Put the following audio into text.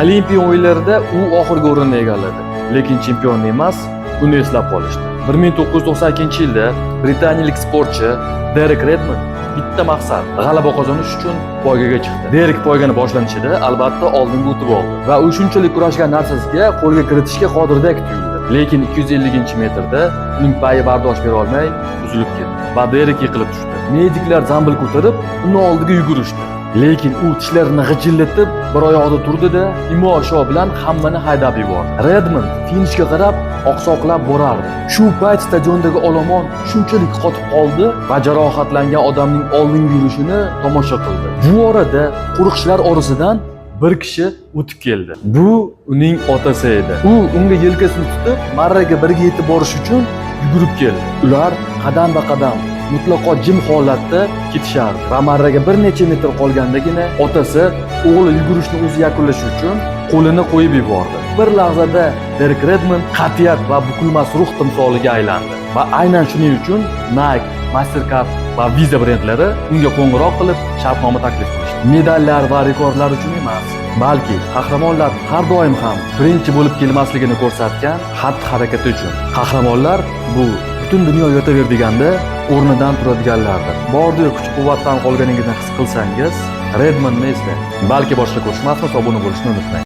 Olimpiya o'yinlarida u oxirgi o'rinni egalladi, lekin chempion emas, uni eslab qolishdi. 1992-yilda britaniyalik sportchi Derek Redmond bitta maqsad g'alaba qozonish uchun poygaga chiqdi. Derek poygani boshlanishida albatta oldinga o'tib oldi va u shunchalik kurashgan narsasiga qo'lga kiritishga qodirdek tuyuldi. Lekin 250-metrda uning payi bardosh bera olmay uzilib ketdi va Derek yiqilib tushdi. Mediklar zambil ko'tarib uni oldiga yugurishdi. Lekin u tishlarini g'ijillatib bir oyog'ida turdi-da, imo-sho bilan hammani haydab yubordi. Redmond finishga qarab oqsoqlab borardi. Shu payt stadiondagi olomon shunchalik qotib qoldi va jarohatlangan odamning oldinga yurishini tomosha qildi. Bu orada qo'riqchilar orasidan bir kishi o'tib keldi. Bu uning otasi edi. U unga yelkasini tutib, marraga birga yetib borish uchun yugurib keldi. Ular qadam-qadam mutlaqo jim holatda ketishardi va marraga bir necha metr qolgandagina otasi o'g'li yugurishni o'zi yakunlash uchun qo'lini qo'yib yubordi. Bir lahzada Derek Redmond qat'iyat va bukilmas ruh timsoliga aylandi va aynan shuning uchun Nike, Mastercard va Visa brendlari unga qo'ng'iroq qilib shartnoma taklif qilishdi. Medallar va rekordlar uchun emas, balki qahramonlar har doim ham birinchi bo'lib kelmasligini ko'rsatgan xatti-harakati uchun. Qahramonlar bu butun dunyo yotaver deganda o'rnidan turadiganlardir. Bordi kuch-quvvatdan qolganingizni his qilsangiz, Redmondni eslang. Balki boshqa ko'rishmasmiz, obuna bo'lishni unutmang.